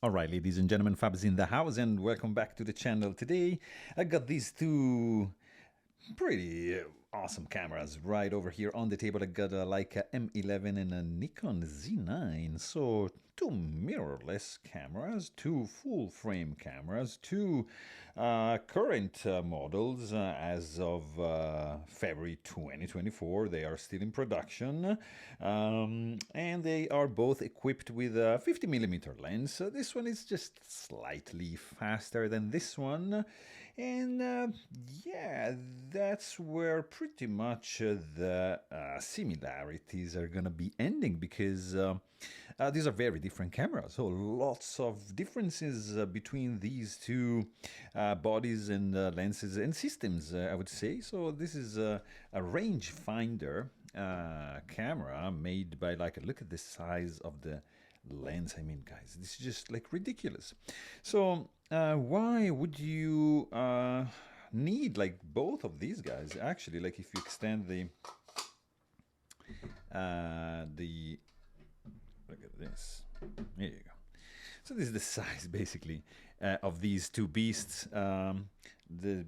Alright, ladies and gentlemen, Fab's in the house and welcome back to the channel. Today I got these two pretty awesome cameras right over here on the table. I got a Leica M11 and a Nikon Z9. So two mirrorless cameras, two full frame cameras, two current models as of February 2024. They are still in production and they are both equipped with a 50mm lens. So this one is just slightly faster than this one. And yeah, that's where pretty much the similarities are gonna be ending, because these are very different cameras. So lots of differences between these two bodies and lenses and systems, I would say. So this is a rangefinder camera made by Leica. Look at the size of the lens. I mean, guys, this is just like ridiculous. So why would you need like both of these guys? Actually, like if you extend the look at this, there you go. So this is the size basically of these two beasts. The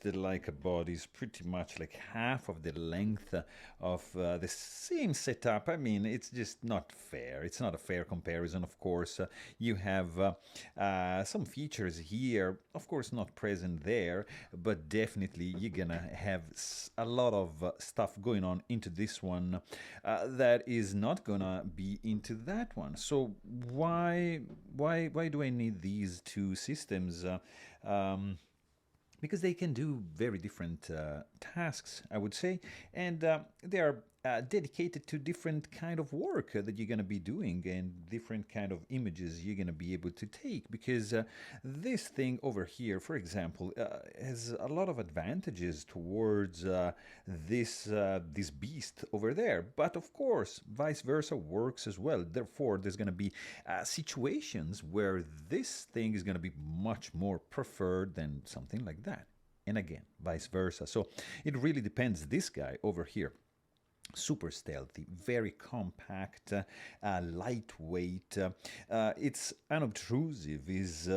Leica body is pretty much like half of the length of the same setup. I mean, it's just not fair. It's not a fair comparison, of course. You have some features here, of course, not present there, but definitely you're gonna have a lot of stuff going on into this one that is not gonna be into that one. So why do I need these two systems? Because they can do very different tasks, I would say, and they are dedicated to different kind of work that you're going to be doing and different kind of images you're going to be able to take. Because this thing over here, for example, has a lot of advantages towards this beast over there, but of course vice versa works as well. Therefore there's going to be situations where this thing is going to be much more preferred than something like that, and again vice versa. So it really depends. This guy over here, super stealthy, very compact, lightweight, it's unobtrusive, is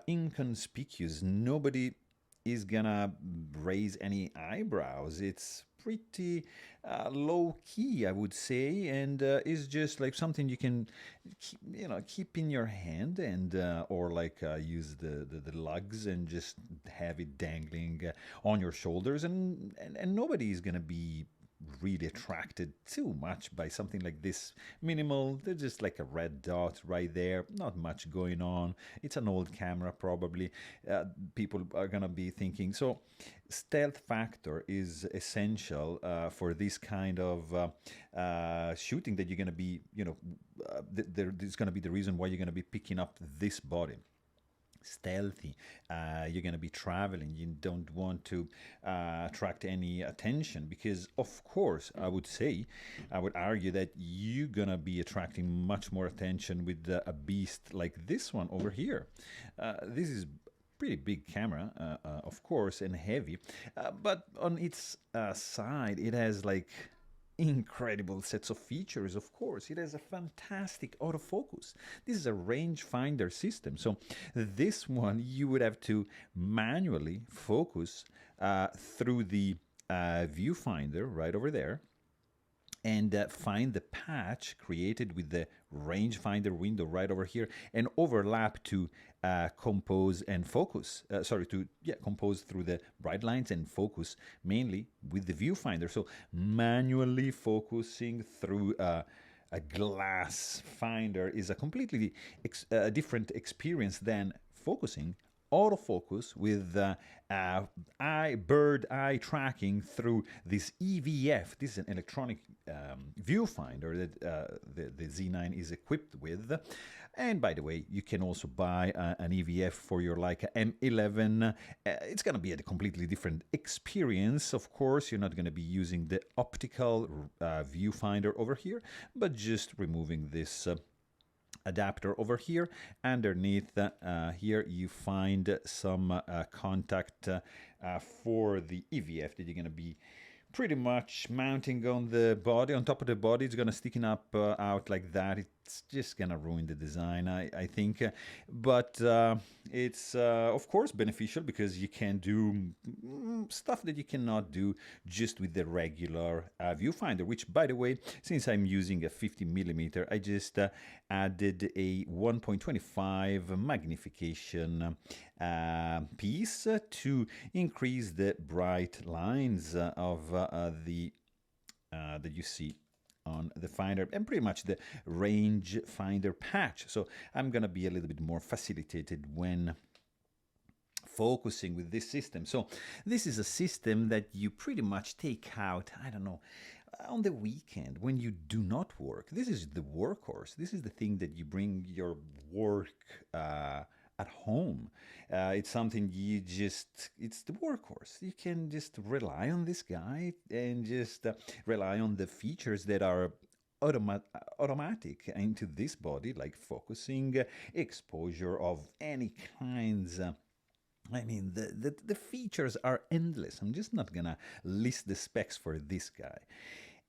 inconspicuous. Nobody is gonna raise any eyebrows. It's pretty low key, I would say, and is just like something you can keep in your hand, and or like use the lugs and just have it dangling on your shoulders, and nobody is gonna be really attracted too much by something like this. Minimal, they're just like a red dot right there, not much going on. It's an old camera probably. People are gonna be thinking. So stealth factor is essential for this kind of shooting that you're gonna be, there's gonna be the reason why you're gonna be picking up this body. Stealthy, you're going to be traveling, you don't want to attract any attention, because of course I would argue that you're going to be attracting much more attention with a beast like this one over here. This is pretty big camera, of course, and heavy, but on its side it has like incredible sets of features. Of course, it has a fantastic autofocus. This is a rangefinder system, so this one you would have to manually focus through the viewfinder right over there, and find the patch created with the rangefinder window right over here, and overlap to compose and focus. Compose through the bright lines and focus mainly with the viewfinder. So manually focusing through a glass finder is a completely different experience than focusing autofocus with bird eye tracking through this EVF. This is an electronic viewfinder that the Z9 is equipped with. And by the way, you can also buy an EVF for your Leica M11. It's going to be a completely different experience. Of course, you're not going to be using the optical viewfinder over here, but just removing this adapter over here. Underneath here you find some contact for the EVF that you're going to be pretty much mounting on the body, on top of the body. It's going to sticking up out like that. It it's just gonna ruin the design, I think. But it's of course beneficial because you can do stuff that you cannot do just with the regular viewfinder. Which, by the way, since I'm using a 50 millimeter, I just added a 1.25 magnification piece to increase the bright lines of the that you see on the finder and pretty much the range finder patch. So I'm gonna be a little bit more facilitated when focusing with this system. So this is a system that you pretty much take out, I don't know, on the weekend when you do not work. This is the workhorse. This is the thing that you bring your work at home. It's something it's the workhorse. You can just rely on this guy and just rely on the features that are automatic into this body, like focusing, exposure of any kinds. I mean, the features are endless. I'm just not gonna list the specs for this guy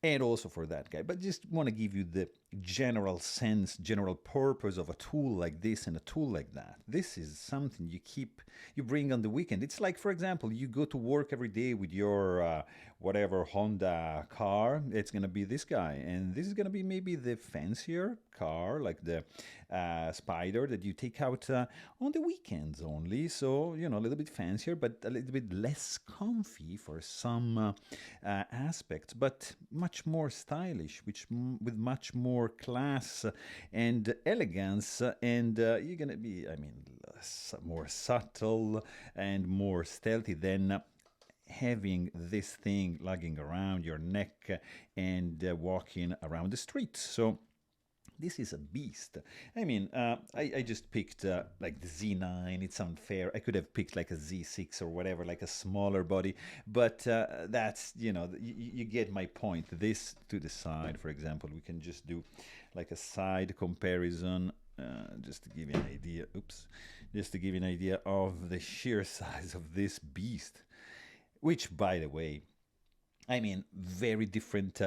and also for that guy, but just want to give you the general sense, general purpose of a tool like this and a tool like that. This is something you bring on the weekend. It's like, for example, you go to work every day with your whatever Honda car. It's gonna be this guy, and this is gonna be maybe the fancier car, like the Spider that you take out on the weekends only. So a little bit fancier, but a little bit less comfy for some aspects, but much more stylish, with much more class and elegance, and you're gonna be, I mean, more subtle and more stealthy than having this thing lugging around your neck and walking around the street. So this is a beast. I mean, I just picked like the Z9. It's unfair. I could have picked like a Z6 or whatever, like a smaller body. But that's, you get my point. This to the side, for example, we can just do like a side comparison just to give you an idea. Oops. Just to give you an idea of the sheer size of this beast. Which, by the way, I mean, very different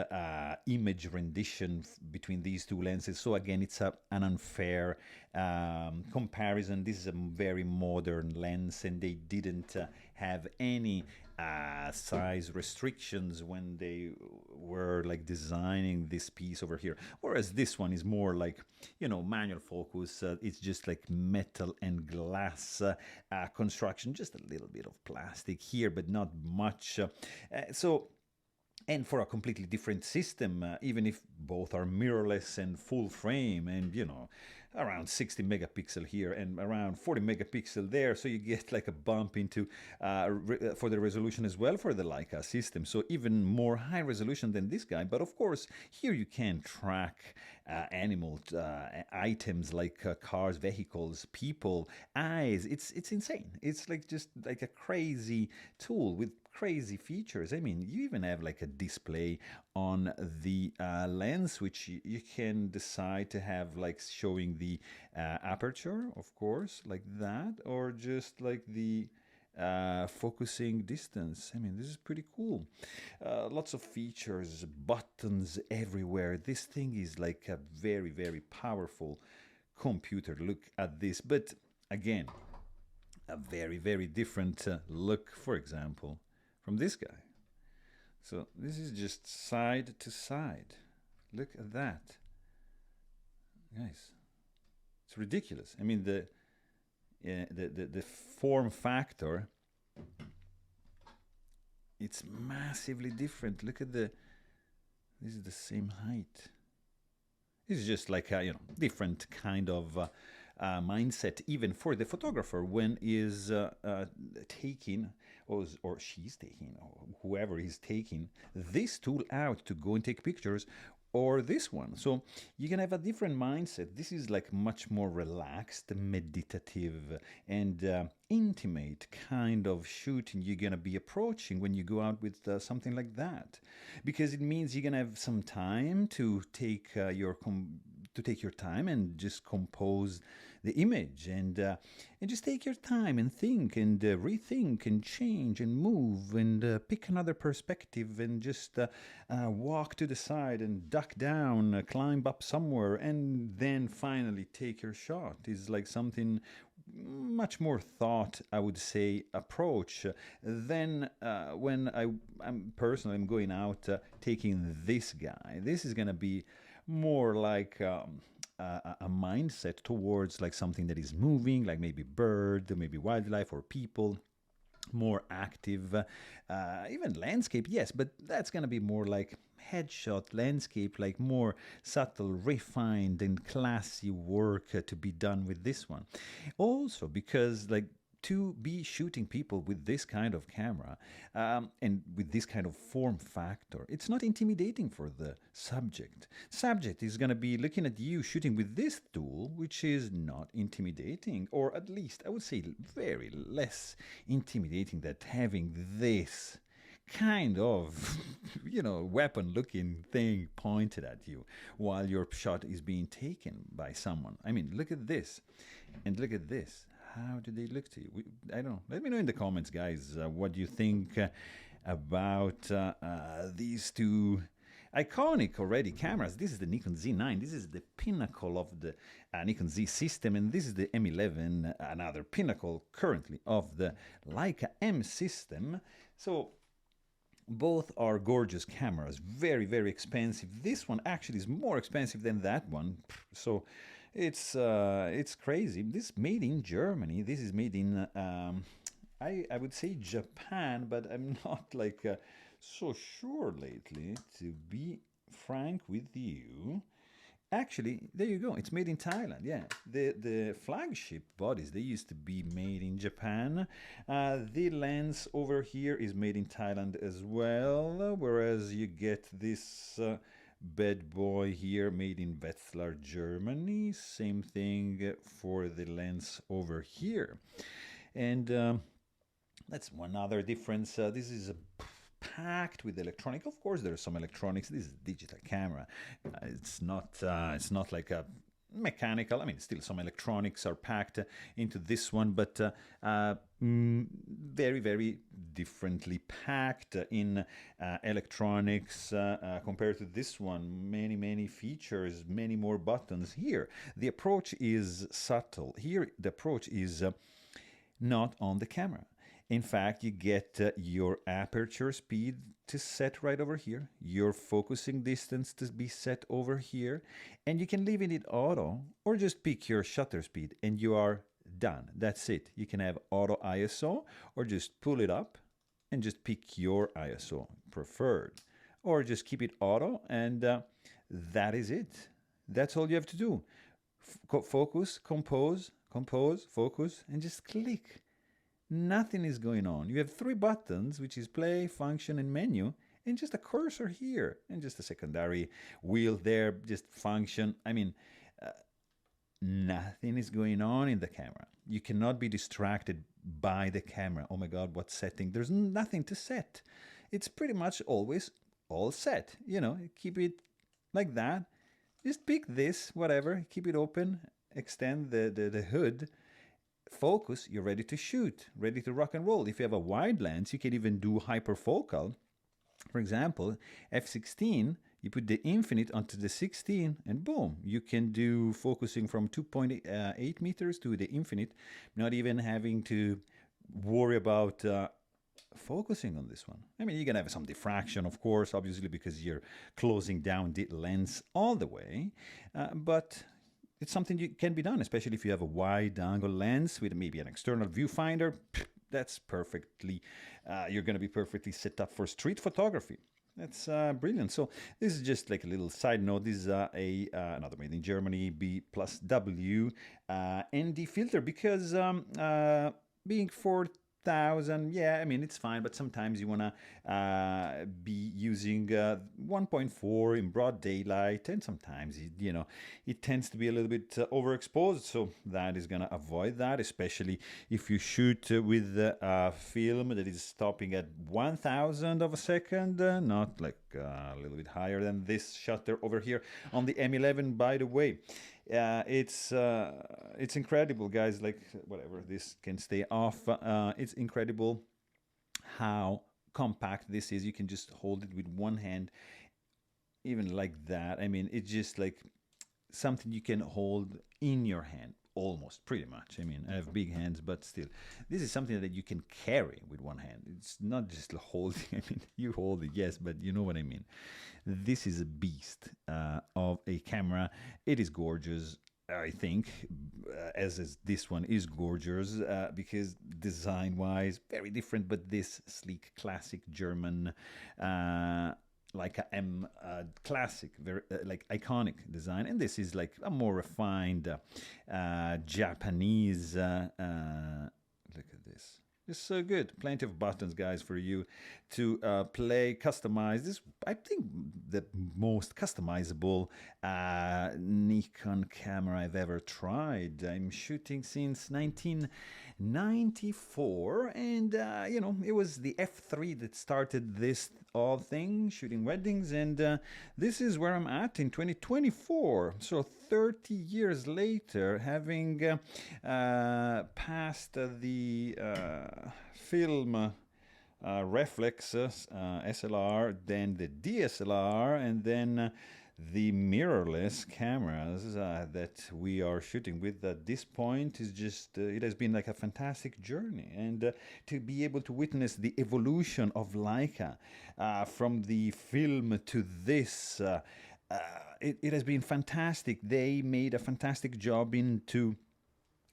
image rendition between these two lenses. So again, it's an unfair comparison. This is a very modern lens, and they didn't have any size restrictions when they were like designing this piece over here. Whereas this one is more like, manual focus. It's just like metal and glass construction, just a little bit of plastic here, but not much. And for a completely different system, even if both are mirrorless and full frame, and around 60 megapixel here and around 40 megapixel there, so you get like a bump into for the resolution as well for the Leica system, so even more high resolution than this guy. But of course, here you can track animal items like cars, vehicles, people, eyes. It's insane. It's like just like a crazy tool with crazy features. I mean, you even have like a display on the lens, which you can decide to have like showing the aperture, of course, like that, or just like the focusing distance. I mean, this is pretty cool. Lots of features, buttons everywhere. This thing is like a very, very powerful computer. Look at this. But again, a very, very different look, for example, from this guy. So this is just side to side. Look at that. Guys, it's ridiculous. I mean, the form factor, it's massively different. Look at this is the same height. This is just like a different kind of mindset, even for the photographer when is taking or she's taking, or whoever is taking this tool out to go and take pictures, or this one. So you can have a different mindset. This is like much more relaxed, meditative, and intimate kind of shooting you're gonna be approaching when you go out with something like that, because it means you're gonna have some time to take to take your time and just compose the image, and just take your time and think and rethink and change and move and pick another perspective and just walk to the side and duck down, climb up somewhere, and then finally take your shot. Is like something much more thought, I would say, approach than when I'm personally I'm going out taking this guy. This is gonna be more like a mindset towards like something that is moving, like maybe bird, maybe wildlife or people, more active, even landscape, yes, but that's gonna be more like headshot landscape, like more subtle, refined and classy work to be done with this one. Also because like to be shooting people with this kind of camera and with this kind of form factor, it's not intimidating for the subject. Subject is going to be looking at you shooting with this tool, which is not intimidating, or at least I would say very less intimidating than having this kind of, you know, weapon looking thing pointed at you while your shot is being taken by someone. I mean, look at this and look at this. How do they look to you? I don't know. Let me know in the comments, guys, what you think about these two iconic already cameras. This is the Nikon Z9. This is the pinnacle of the Nikon Z system, and this is the M11, another pinnacle currently of the Leica M system. So both are gorgeous cameras, very, very expensive. This one actually is more expensive than that one. So it's crazy. This made in Germany. This is made in I would say Japan, but I'm not like so sure lately, to be frank with you. Actually, there you go. It's made in Thailand. Yeah, the flagship bodies, they used to be made in Japan. The lens over here is made in Thailand as well, whereas you get this bad boy here made in Wetzlar, Germany. Same thing for the lens over here. And that's one other difference. This is packed with electronic. Of course, there are some electronics. This is a digital camera. It's not like a mechanical. I mean, still some electronics are packed into this one, but very, very differently packed in electronics compared to this one. Many, many features, many more buttons. Here, the approach is subtle. Here, the approach is not on the camera. In fact, you get your aperture speed to set right over here, your focusing distance to be set over here, and you can leave it auto or just pick your shutter speed and you are done. That's it. You can have auto ISO or just pull it up and just pick your ISO preferred, or just keep it auto, and that is it. That's all you have to do. Focus, compose, focus, and just click. Nothing is going on. You have three buttons, which is play, function, and menu, and just a cursor here, and just a secondary wheel there, just function. I mean, nothing is going on in the camera. You cannot be distracted by the camera. Oh my God, what setting? There's nothing to set. It's pretty much always all set. You know, keep it like that. Just pick this, whatever, keep it open, extend the hood, focus, you're ready to shoot, ready to rock and roll. If you have a wide lens, you can even do hyperfocal. For example, f16, you put the infinite onto the 16 and boom, you can do focusing from 2.8 meters to the infinite, not even having to worry about focusing on this one. I mean, you're gonna have some diffraction, of course, obviously, because you're closing down the lens all the way, but it's something you can be done, especially if you have a wide angle lens with maybe an external viewfinder. That's perfectly, you're going to be perfectly set up for street photography. That's brilliant. So this is just like a little side note. This is another made in Germany B+W ND filter, because being 4 1000, yeah, I mean, it's fine, but sometimes you want to be using 1.4 in broad daylight, and sometimes, it tends to be a little bit overexposed, so that is going to avoid that, especially if you shoot with a film that is stopping at 1000 of a second, not like a little bit higher than this shutter over here on the M11, by the way. It's incredible, guys. Like, whatever, this can stay off. It's incredible how compact this is. You can just hold it with one hand, even like that. I mean, it's just like something you can hold in your hand, almost, pretty much. I mean, I have big hands, but still, this is something that you can carry with one hand. It's not just holding. I mean, you hold it, yes, but you know what I mean. This is a beast of a camera. It is gorgeous, I think, as is this one is gorgeous, because design-wise, very different, but this sleek, classic German Leica M classic, very like iconic design, and this is like a more refined Japanese. Look at this. It's so good. Plenty of buttons, guys, for you to play, customize. This, I think, the most customizable Nikon camera I've ever tried. I'm shooting since 1994, and it was the F3 that started this all thing, shooting weddings, and this is where I'm at in 2024. So 30 years later, having passed the film reflex SLR, then the DSLR, and then the mirrorless cameras that we are shooting with at this point is just, it has been like a fantastic journey. And to be able to witness the evolution of Leica from the film to this, it has been fantastic. They made a fantastic job into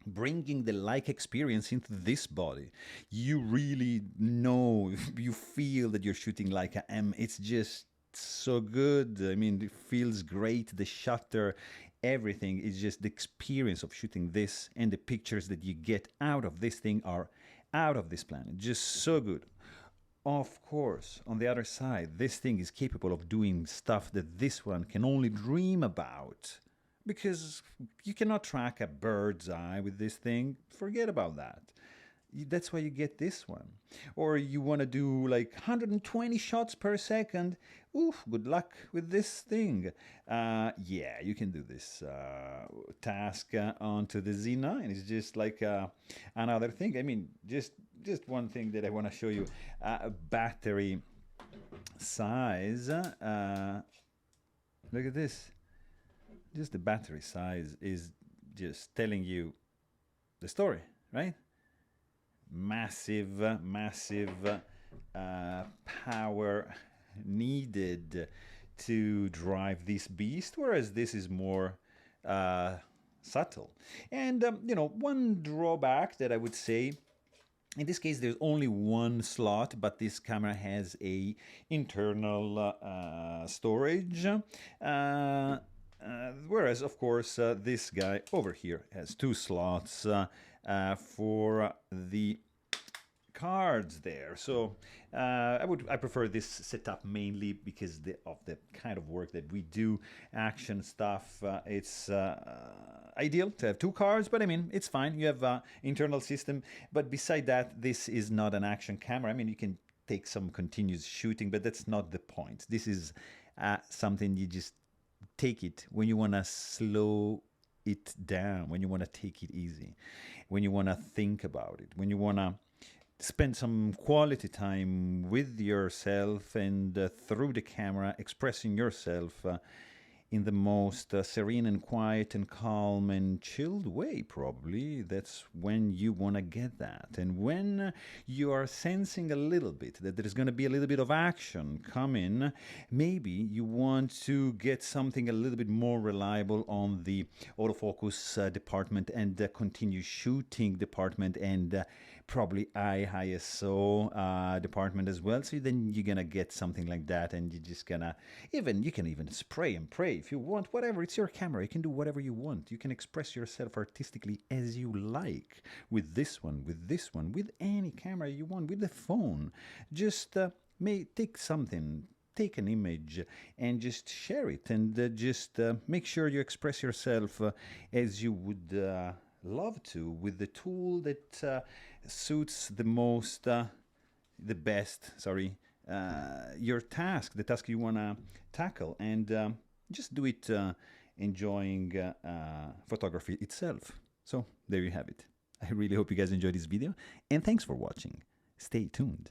bringing the Leica experience into this body. You really know, you feel that you're shooting Leica M. It's just so good. I mean, it feels great. The shutter, everything is just the experience of shooting this, and the pictures that you get out of this thing are out of this planet. Just so good. Of course, on the other side, this thing is capable of doing stuff that this one can only dream about. Because you cannot track a bird's eye with this thing. Forget about that. That's why you get this one. Or you want to do like 120 shots per second. Oof, good luck with this thing. Yeah, you can do this task onto the Z9. It's just like another thing. I mean, just one thing that I want to show you. Battery size. Look at this. Just the battery size is just telling you the story, right? Massive power needed to drive this beast, whereas this is more subtle. And, one drawback that I would say, in this case, there's only one slot, but this camera has a internal storage. Whereas, of course, this guy over here has two slots for the cards there. So I prefer this setup mainly because of the kind of work that we do, action stuff. It's ideal to have two cards, but I mean, it's fine. You have internal system, but beside that, this is not an action camera. I mean, you can take some continuous shooting, but that's not the point. This is something you just take it when you want to slow it down, when you want to take it easy, when you want to think about it, when you want to spend some quality time with yourself and through the camera expressing yourself in the most serene and quiet and calm and chilled way, probably. That's when you want to get that. And when you are sensing a little bit that there's going to be a little bit of action coming, maybe you want to get something a little bit more reliable on the autofocus department and the continuous shooting department and probably ISO department as well. So then you're gonna get something like that, and you're just gonna you can even spray and pray if you want, whatever, it's your camera. You can do whatever you want. You can express yourself artistically as you like with this one, with any camera you want, with the phone. Just take something, take an image and just share it, and just make sure you express yourself as you would love to, with the tool that suits the most, the best, sorry, your task, the task you want to tackle, and just do it enjoying photography itself. So there you have it. I really hope you guys enjoyed this video, and thanks for watching. Stay tuned.